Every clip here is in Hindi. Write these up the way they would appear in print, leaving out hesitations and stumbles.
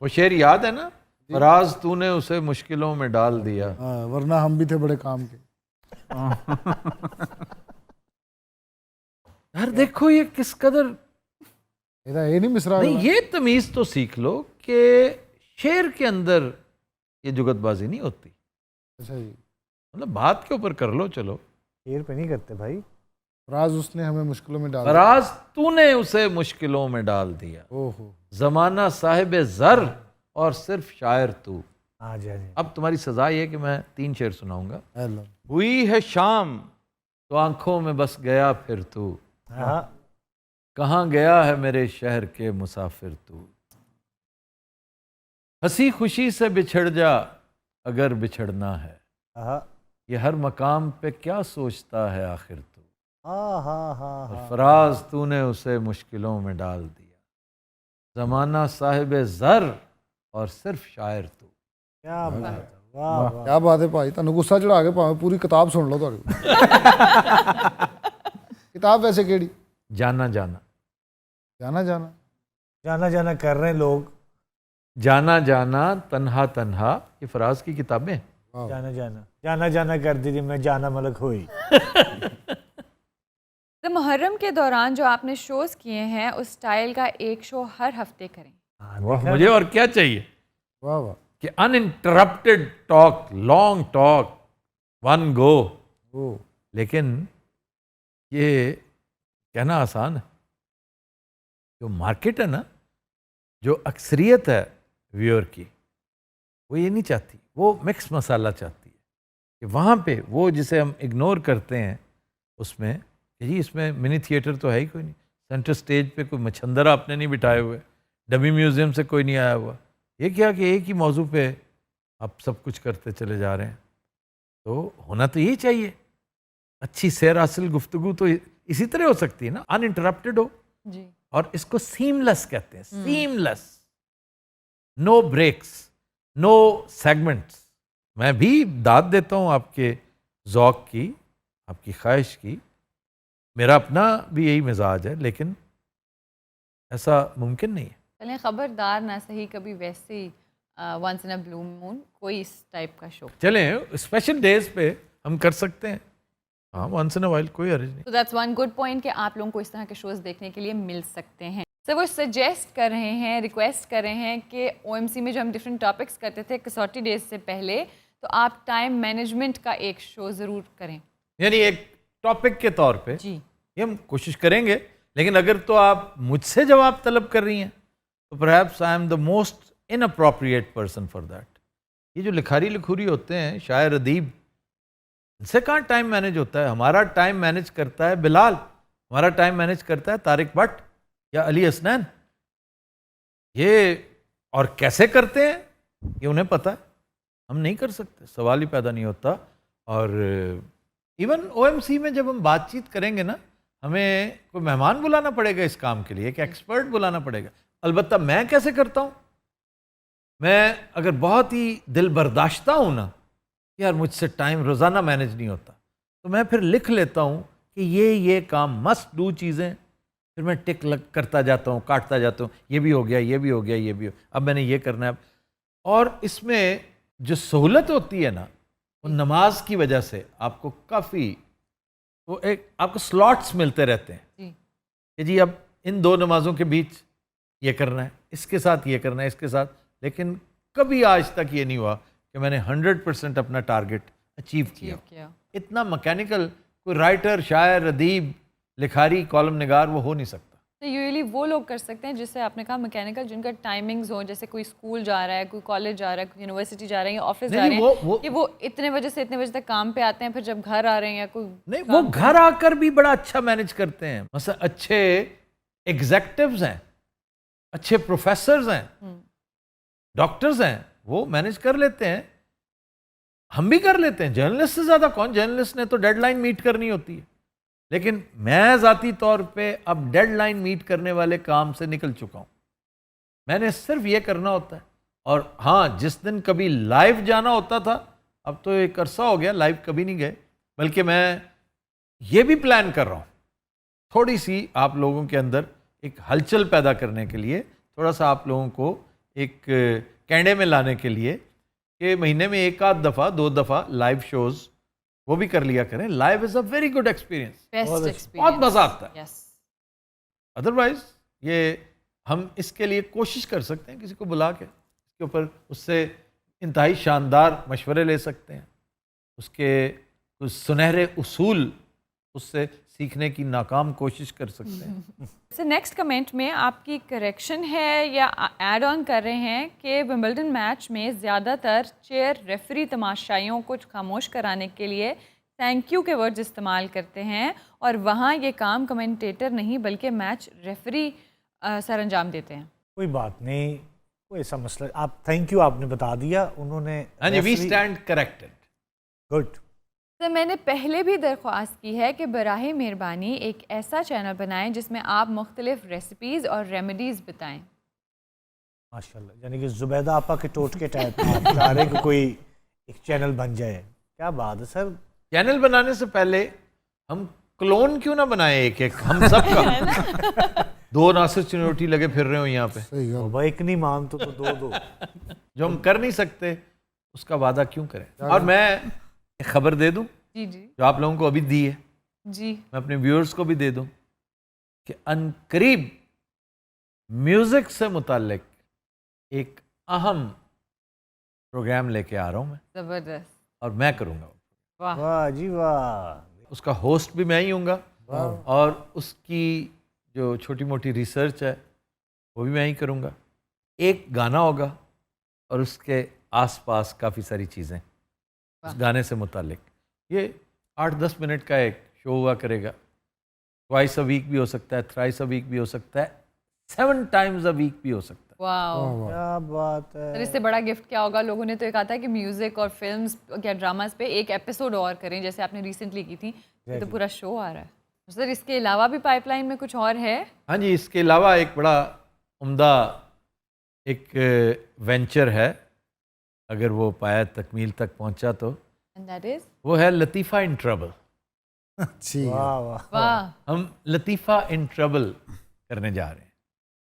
वो शेर याद है ना, फराज तूने उसे मुश्किलों में डाल दिया। वरना हम भी थे बड़े काम के। यार देखो ये किस कदर, ਇਹਦਾ ਇਹ नहीं मिसरा नहीं अगला। ये तमीज तो सीख लो कि शेर के अंदर ये जुगतबाजी नहीं होती। अच्छा जी, मतलब बात के ऊपर कर लो चलो। शेर पे नहीं करते भाई। फराज उसने हमें मुश्किलों में डाल दिया। फराज तूने उसे मुश्किलों में डाल दिया, ओहो, जमाना साहिब जर और सिर्फ शायर तू। हाँ जी हाँ जी। अब तुम्हारी सजा ये कि मैं 3 शेर सुनाऊंगा। हेलो। हुई है शाम तो आंखों में बस गया फिर तू, हाँ कहाँ गया है मेरे शहर के मुसाफिर तू। हंसी खुशी से बिछड़ जा अगर बिछड़ना है, हाँ ये हर मकाम पे क्या सोचता है आखिर तू। हाँ हाँ हाँ और हाँ। फराज तूने उसे मुश्किलों में डाल दिया, जमाना साहिब जर और सिर्फ शायर तू। क्या बात है, वाह वाह। क्या बात है भाई, तुहानू गुस्सा चढ़ा के भावें पूरी किताब सुन लो तुहाडी। किताब वैसे केड़ी? जाना जाना, जाना जाना। जाना जाना कर रहे हैं लोग। जाना जाना तन्हा तन्हा, ये फराज की किताबें। वाह। जाना जाना जाना जाना कर दीजिए, मैं जाना मलक हुई। तो मुहर्रम के दौरान जो आपने शोज़ किए हैं उस स्टाइल का एक शो हर हफ्ते करें। हाँ, वाह, देखा? मुझे और क्या चाहिए वाह वाह। कि uninterrupted talk, long talk, one go. ओ, लेकिन ये कहना आसान है, जो मार्केट है ना, जो अक्सरियत है व्यूअर की, वो ये नहीं चाहती, वो मिक्स मसाला चाहती है। कि वहाँ पे वो जिसे हम इग्नोर करते हैं उसमें, कि जी इसमें मिनी थिएटर तो है ही कोई नहीं, सेंटर स्टेज पे कोई मछंदरा आपने नहीं बिठाए हुए, डमी म्यूज़ियम से कोई नहीं आया हुआ, ये क्या कि एक ही मौजू पे आप सब कुछ करते चले जा रहे हैं। तो होना तो यही चाहिए, अच्छी सैर हासिल गुफ्तगू तो इसी तरह हो सकती है ना, अनइंटरप्टेड हो। जी। और इसको सीमलेस कहते हैं, seamless, no breaks, no segments. मैं भी दाद देता हूँ आपके ज़ौक़ की, आपकी ख्वाहिश की, मेरा अपना भी यही मिजाज है, लेकिन ऐसा मुमकिन नहीं है। चलें, खबरदार ना सही कभी वैसे ही once in a blue moon कोई इस टाइप का शो। चलें स्पेशल डेज पे हम कर सकते हैं, हाँ, वंस इन अ वाइल, कोई हर्ज नहीं। तो दैट्स वन गुड पॉइंट कि आप लोगों को इस तरह के शोज़ देखने के लिए मिल सकते हैं। सर वो सजेस्ट कर रहे हैं, रिक्वेस्ट कर रहे हैं कि OMC में जो हम डिफरेंट टॉपिक्स करते थे कसौटी डेज से पहले, तो आप टाइम मैनेजमेंट का एक शो ज़रूर करें। यानी एक टॉपिक के तौर पे जी। ये हम कोशिश करेंगे, लेकिन अगर तो आप मुझसे जवाब तलब कर रही हैं तो perhaps I am the most inappropriate person for that. ये जो लिखारी लिखूरी होते हैं, शायर अदीब, इनसे कहाँ टाइम मैनेज होता है। हमारा टाइम मैनेज करता है बिलाल, हमारा टाइम मैनेज करता है तारिक भट्ट या अली हसनैन। ये और कैसे करते हैं ये उन्हें पता है, हम नहीं कर सकते, सवाल ही पैदा नहीं होता। और इवन OMC में जब हम बातचीत करेंगे ना, हमें कोई मेहमान बुलाना पड़ेगा इस काम के लिए, एक एक्सपर्ट बुलाना पड़ेगा। अलबत्ता मैं कैसे करता हूँ, मैं अगर बहुत ही दिल बर्दाश्ता हूँ ना, यार मुझसे टाइम रोज़ाना मैनेज नहीं होता, तो मैं फिर लिख लेता हूँ कि ये काम मस्ट डू चीज़ें, फिर मैं टिक लग करता जाता हूँ, काटता जाता हूँ, ये भी हो गया, ये भी हो गया, ये भी हो, अब मैंने ये करना है। और इसमें जो सहूलत होती है ना, वो नमाज की वजह से आपको काफ़ी, वो एक आपको स्लॉट्स मिलते रहते हैं जी। कि जी अब इन 2 नमाज़ों के बीच ये करना है, इसके साथ ये करना है, इसके साथ। लेकिन कभी आज तक ये नहीं हुआ कि मैंने 100% अपना टारगेट अचीव किया। क्या? इतना मैकेनिकल कोई राइटर, शायर, अदीब, लिखारी, कॉलम निगार वो हो नहीं सकता। तो यूजुअली वो लोग कर सकते हैं जिससे आपने कहा मैकेनिकल, जिनका टाइमिंग्स हो, जैसे कोई स्कूल जा रहा है, कोई कॉलेज जा रहा है, कोई यूनिवर्सिटी जा रहा है या ऑफिस जा रहे हैं, कि वो इतने बजे से इतने बजे तक काम पे आते हैं, फिर जब घर आ रहे हैं या कोई नहीं, वो घर आकर भी बड़ा अच्छा मैनेज करते हैं। मतलब अच्छे एग्जेक्टिव्स हैं, अच्छे प्रोफेसर्स हैं, डॉक्टर्स हैं, वो मैनेज कर लेते हैं। हम भी कर लेते हैं, जर्नलिस्ट से ज़्यादा कौन। जर्नलिस्ट ने तो डेडलाइन मीट करनी होती है, लेकिन मैं ज़ाती तौर पे अब डेडलाइन मीट करने वाले काम से निकल चुका हूँ। मैंने सिर्फ ये करना होता है। और हाँ, जिस दिन कभी लाइव जाना होता था, अब तो एक अरसा हो गया लाइव कभी नहीं गए, बल्कि मैं ये भी प्लान कर रहा हूँ थोड़ी सी आप लोगों के अंदर एक हलचल पैदा करने के लिए, थोड़ा सा आप लोगों को एक कैंडे में लाने के लिए कि महीने में एक आध दफ़ा 2 दफ़ा लाइव शोज़ वो भी कर लिया करें. Live is a very good experience. Best बहुत एक्सपीरियंस. मज़ा आता है. यस. अदरवाइज ये हम इसके लिए कोशिश कर सकते हैं किसी को बुला के इसके ऊपर उससे इंतहाई शानदार मशवरे ले सकते हैं. उसके कुछ सुनहरे उसूल उससे सीखने की नाकाम कोशिश कर सकते हैं. सर नेक्स्ट कमेंट में आपकी करेक्शन है या ऐड ऑन कर रहे हैं कि विंबलडन मैच में ज़्यादातर चेयर रेफरी तमाशाइयों को खामोश कराने के लिए थैंक यू के वर्ड्स इस्तेमाल करते हैं और वहाँ ये काम कमेंटेटर नहीं बल्कि मैच रेफरी सर अंजाम देते हैं. कोई बात नहीं, कोई ऐसा मसला. आप थैंक यू आपने बता दिया, उन्होंने. हाँ जी, we stand corrected. Good. Sir मैंने पहले भी दरख्वास्त की है कि बराहे मेहरबानी एक ऐसा चैनल बनाएं जिसमें आप मुख्तलिफ रेसिपीज़ और रेमेडीज़ बताएं. माशाल्लाह, यानी कि जुबैदा आपा के टोटके टाइप आप चाह रहे हैं कि कोई एक चैनल बन जाए. क्या बात है सर. चैनल बनाने से पहले हम क्लोन क्यों ना बनाए एक एक हम सब का. 2 नासिर चिनोटी लगे फिर रहे हो यहाँ पे. सही गल. बाबा एक नहीं मान तो 2. जो हम कर नहीं सकते उसका वादा क्यों करें. और मैं एक खबर दे दूं जी जी जो आप लोगों को अभी दी है, जी. मैं अपने व्यूअर्स को भी दे दूं कि अनकरीब म्यूजिक से मुताल्लिक एक अहम प्रोग्राम लेके आ रहा हूं मैं ज़बरदस्त. और मैं करूंगा. वाह. वाह जी वाह. उसका होस्ट भी मैं ही हूँगा और उसकी जो छोटी मोटी रिसर्च है वो भी मैं ही करूँगा. एक गाना होगा और उसके आसपास काफ़ी सारी चीज़ें उस गाने से मुतालिक. ये 8-10 मिनट का एक शो हुआ करेगा. ट्वाइस अ वीक भी हो सकता है, थ्राइस अ वीक भी हो सकता है, 7 टाइम्स अ वीक भी हो सकता है. वाह. क्या बात सर है. इससे बड़ा गिफ्ट क्या होगा. लोगों ने तो ये कहा था कि म्यूजिक और फिल्म्स या ड्रामास पे एक एपिसोड और करें जैसे आपने रिसेंटली की थी. ये तो पूरा शो आ रहा है. सर इसके अलावा भी पाइपलाइन में कुछ और है. हाँ जी, इसके अलावा एक बड़ा उम्दा एक वेंचर है, अगर वो पाया तकमील तक पहुंचा तो, एंड दैट इज वो है लतीफ़ा इन ट्रबल. अच्छी. वाह वाह. वाह. हम लतीफ़ा इन ट्रबल करने जा रहे हैं.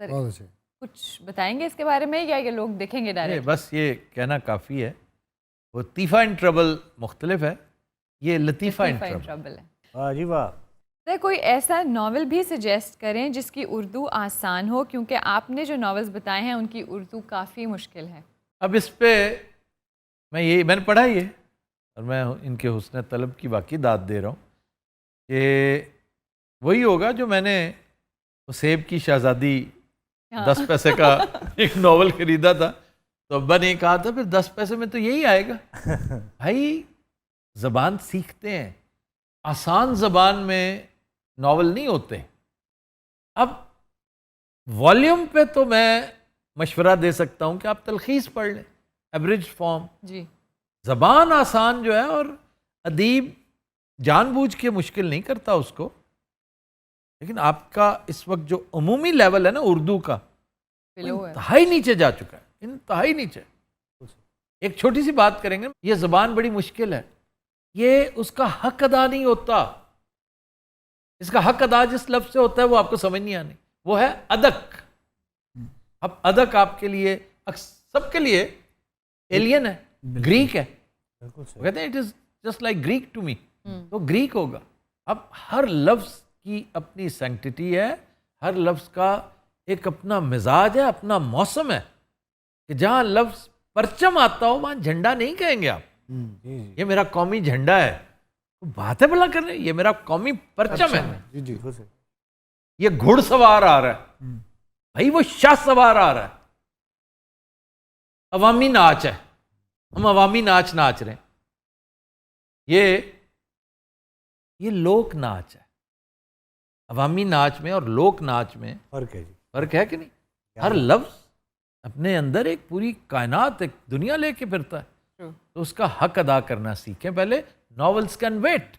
सर बहुत अच्छे. कुछ बताएंगे इसके बारे में या ये लोग देखेंगे नहीं, डायरेक्ट. बस ये कहना काफ़ी है. वो तीफ़ा इन ट्रबल मुख्तलिफ है, ये लतीफ़ा इन ट्रबल. ट्रबल है. वाह जी वाह. सर कोई ऐसा नावल भी सजेस्ट करें जिसकी उर्दू आसान हो क्योंकि आपने जो नावल्स बताए हैं उनकी उर्दू काफ़ी मुश्किल है. अब इस पे मैंने पढ़ा ही है और मैं इनके हुस्न तलब की वाकई दाद दे रहा हूँ कि वही होगा जो मैंने वो सेब की शहज़ादी हाँ. 10 पैसे का एक नावल ख़रीदा था तो अब्बा ने कहा था फिर 10 पैसे में तो यही आएगा. भाई ज़बान सीखते हैं, आसान ज़बान में नावल नहीं होते. अब वॉल्यूम पे तो मैं मशवरा दे सकता हूँ कि आप तलखीस पढ़ लें, एवरेज फॉर्म. जी. ज़बान आसान जो है और अदीब जानबूझ के मुश्किल नहीं करता उसको, लेकिन आपका इस वक्त जो अमूमी लेवल है ना उर्दू का, बिलो है. इंतहाई नीचे जा चुका है, इंतहाई नीचे. एक छोटी सी बात करेंगे, ये ज़बान बड़ी मुश्किल है, ये उसका हक अदा नहीं होता. इसका हक अदा जिस लफ्ज़ से होता है वो आपको समझ नहीं आनी, वो है अदक. अब अदक आपके लिए सबके लिए एलियन है, ग्रीक है. बिल्कुल वो सही. कहते हैं it is just like Greek to me, तो ग्रीक होगा. अब हर लफ्ज़ की अपनी सैंक्टिटी है, हर लफ्ज़ का एक अपना मिजाज है, अपना मौसम है कि जहाँ लफ्ज़ परचम आता हो वहाँ झंडा नहीं कहेंगे आप. जी जी. ये मेरा कौमी झंडा है, तो बात है भला कर रहे, ये मेरा कौमी परचम है. जी जी. बिल्कुल सही. ये घुड़सवार आ रहा है, भाई वो शाह सवार आ रहा है. अवामी नाच है, हम अवामी नाच नाच रहे हैं. ये लोक नाच है. अवामी नाच में और लोक नाच में फर्क है जी. फर्क है कि नहीं. हर लफ्ज़ अपने अंदर एक पूरी कायनात, एक दुनिया लेके फिरता है. True. तो उसका हक अदा करना सीखें. पहले नॉवेल्स कैन वेट.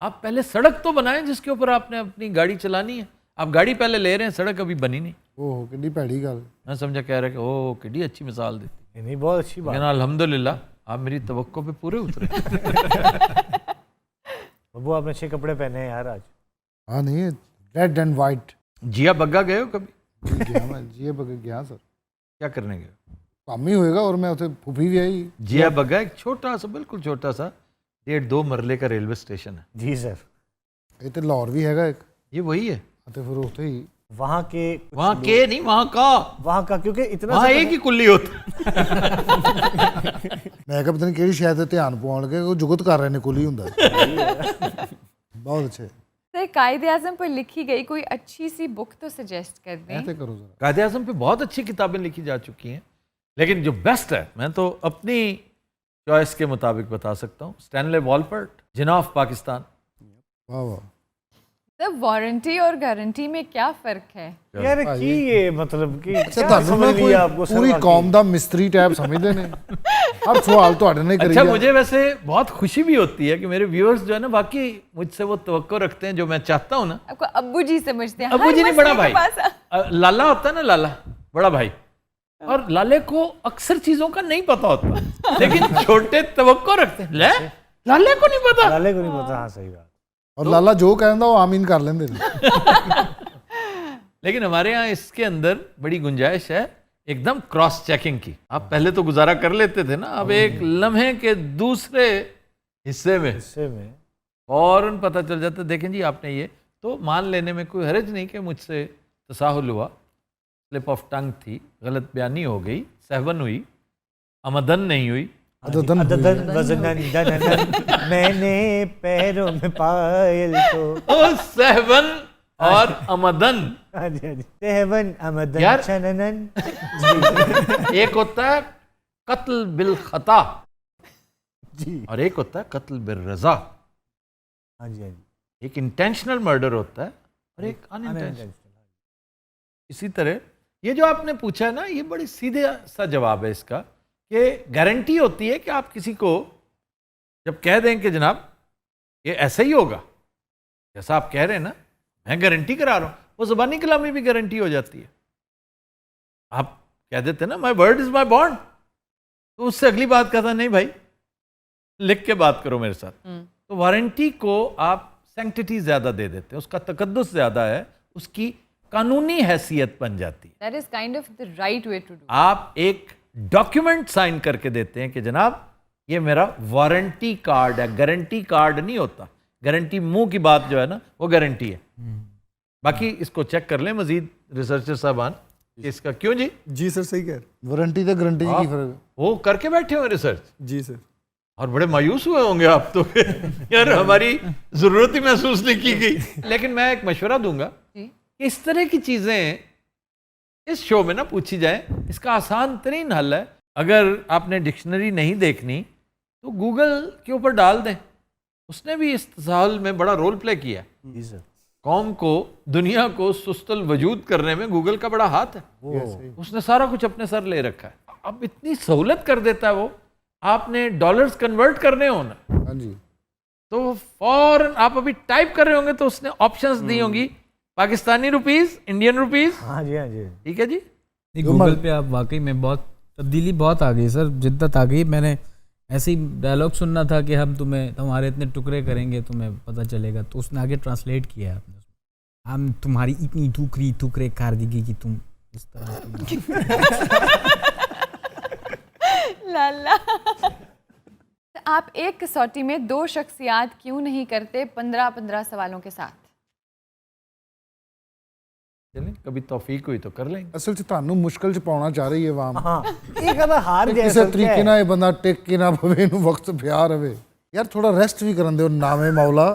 आप पहले सड़क तो बनाएं जिसके ऊपर आपने अपनी गाड़ी चलानी है. आप गाड़ी पहले ले रहे हैं, सड़क अभी बनी नहीं. ओह कितनी भैड़ी गल. मैं समझा कह रहा कि ओ कितनी अच्छी मिसाल देती. नहीं बहुत अच्छी बात. लेकिन अल्हम्दुलिल्लाह आप मेरी तवक्को पे पूरे उतरे. बब्बू आपने अच्छे कपड़े पहने हैं यार आज. हाँ नहीं रेड एंड वाइट. जिया बग्गा गए हो कभी? गया मैं. जी बग गया सर. क्या करने गए? ਕੰਮ ਹੀ ਹੋਏਗਾ और मैं ਉੱਥੇ ਫੁੱਫੀ ਵੀ ਆਈ जिया बग्गा एक छोटा सा, बिल्कुल छोटा सा 1.5-2 मरले का रेलवे स्टेशन है। जी सर। ਇਹ ਤੇ ਲਾਹੌਰ ਵੀ ਹੈਗਾ ਇੱਕ ये वही है। ਤੇ ਫਿਰ ਉੱਥੇ ਹੀ वहाँ के वहाँ के नहीं, वहाँ का, वहाँ का क्योंकि इतना वहाँ सा एक ही कुल्ली होता है। ਮੈਂ ਕਿਹਾ ਪਤਾ ਨਹੀਂ ਕਿਹੜੀ ਸ਼ਾਇਦ ਤੇ ਧਿਆਨ ਪਾਉਣ ਲੱਗੇ ਉਹ ਜੁਗਤ ਕਰ ਰਹੇ ਨੇ ਕੋਲ ਹੀ ਹੁੰਦਾ ਬਹੁਤ ਅੱਛੇ सर कायदे आजम पर लिखी गई कोई अच्छी सी बुक तो सजेस्ट कर दें। ऐसे करो जरा कायदे आज़म पे बहुत अच्छी किताबें लिखी जा चुकी हैं, लेकिन जो बेस्ट है मैं तो अपनी चॉइस के मुताबिक बता सकता हूँ, Stanley Wolpert, Jinnah of Pakistan. वाह वाह सर वारंटी और गारंटी में क्या फ़र्क है? यार की ये मतलब कि ਅੱਛਾ क्या ਤੁਹਾਨੂੰ समझ ਨਾ लिया आपको ਕੋਈ सर ਪੂਰੀ वाकई? ਕੌਮ ਦਾ ਮਿਸਤਰੀ ਟਾਈਪ ਸਮਝਦੇ ਨੇ ਹਰ ਸਵਾਲ ਤੁਹਾਡੇ ਨਾਲ ਹੀ ਕਰੀ अच्छा, ਜਾ मुझे वैसे बहुत खुशी भी होती है कि मेरे व्यूअर्स जो है ना वाकई मुझसे वो तवक्को रखते हैं जो मैं चाहता हूँ ना। आपको अब्बू जी समझते हैं? अब्बू हर जी नहीं, बड़ा मसले भाई। के पास लाला होता है ना, लाला बड़ा भाई, और लाले को अक्सर चीजों का नहीं पता होता, लेकिन छोटे तवक्को रखते हैं। ले लाले को नहीं पता। लाले को नहीं पता। हाँ सही बात। और लाला जो ਕਹਿੰਦਾ ਉਹ ਆਮੀन कर लेंदे ने लेकिन हमारे यहाँ इसके अंदर बड़ी गुंजाइश है एकदम क्रॉस चेकिंग की। आप पहले तो गुजारा कर लेते थे ना, अब एक लम्हे के दूसरे हिस्से में इससे में फौरन पता चल जाता है, देखें जी आपने ये, तो मान लेने में कोई हर्ज नहीं कि मुझसे तसाहुल हुआ, स्लिप ऑफ टंग थी, गलत बयानी हो गई, सहवन हुई, आमदन नहीं हुई। अददन अददन वज़नन दननन, मैंने पैरों में पायल तो ओ सहवन और आमदन हाँ जी हाँ जी सहवन अमदन यार- चननन एक होता है कत्ल बिल खता जी और एक होता है कत्ल बिल रजा। हाँ जी हाँ जी एक इंटेंशनल मर्डर होता है और एक अनइंटेंशनल। इसी तरह ये जो आपने पूछा है ना, ये बड़ी सीधे सा जवाब है इसका कि गारंटी होती है कि आप किसी को जब कह दें कि जनाब ये ऐसा ही होगा जैसा आप कह रहे हैं ना, मैं गारंटी करा रहा हूँ, वो ज़ुबानी कलामी भी गारंटी हो जाती है। आप कह देते हैं ना my word is my bond, तो उससे अगली बात कहता नहीं भाई लिख के बात करो मेरे साथ। तो वारंटी को आप सैंक्टिटी ज़्यादा दे देते हैं, उसका तकद्दुस ज़्यादा है, उसकी कानूनी हैसियत बन जाती है। That is kind of the right way to do. आप एक डॉक्यूमेंट साइन करके देते हैं कि जनाब ये मेरा वारंटी कार्ड है, गारंटी कार्ड नहीं होता। गारंटी मुंह की बात जो है ना वो गारंटी है। बाकी इसको चेक कर लें मजीद रिसर्चर साहबान कि इसका क्यों जी जी सर सही कह रहे वारंटी ते गारंटी की फर्क है? वो करके बैठे हुए रिसर्च जी सर और बड़े मायूस हुए होंगे आप तो यार हमारी जरूरत ही महसूस नहीं की गई। लेकिन मैं एक मशवरा दूंगा जी। कि इस तरह की चीजें इस शो में ना पूछी जाए, इसका आसान तरीन हल है। अगर आपने डिक्शनरी नहीं देखनी तो गूगल के ऊपर डाल दें, उसने भी इस तसाहुल में बड़ा रोल प्ले किया है। जी सर कौम को, दुनिया को सुस्तल वजूद करने में गूगल का बड़ा हाथ है। उसने सारा कुछ अपने सर ले रखा है। अब इतनी सहूलत कर देता है वो, आपने डॉलर्स कन्वर्ट करने हो ना हाँ जी तो फौरन आप अभी टाइप कर रहे होंगे तो उसने ऑप्शंस दी होंगी, पाकिस्तानी रुपीस, इंडियन रुपीस, हाँ जी हाँ जी ठीक है जी। नहीं, गूगल पे आप वाकई में बहुत तब्दीली बहुत आ गई सर, जिद्दत आ गई। मैंने ऐसे ही डायलॉग सुनना था कि हम तुम्हारे इतने टुकड़े करेंगे, तुम्हें पता चलेगा, तो उसने आगे ट्रांसलेट किया है आपने, हम तुम्हारी इतनी टुकड़े कर देगी कि तुम इस तरह लाला आप एक कसौटी में 2 शख्सियात क्यों नहीं करते 15-15 सवालों के साथ? चलें कभी तौफीक हुई तो कर लेंगे। ਅਸਲ 'ਚ ਤੁਹਾਨੂੰ ਮੁਸ਼ਕਲ 'ਚ ਪਾਉਣਾ ਚਾਹ ਰਹੀ ਹੈ ਆਵਾਮ हाँ एक अगर हार जाए ਕਿਸੇ सर, क्या ਤਰੀਕੇ है? ਨਾਲ ਇਹ ਬੰਦਾ ਟਿਕ ਕੇ ਨਾ ਪਵੇ, ਇਹਨੂੰ ਵਕਤ ਪਿਆ ਰਵੇ। ਯਾਰ ਥੋੜਾ ਰੈਸਟ ਵੀ ਕਰਨ ਦਿਓ ਨਾਵੇਂ ਮੌਲਾ।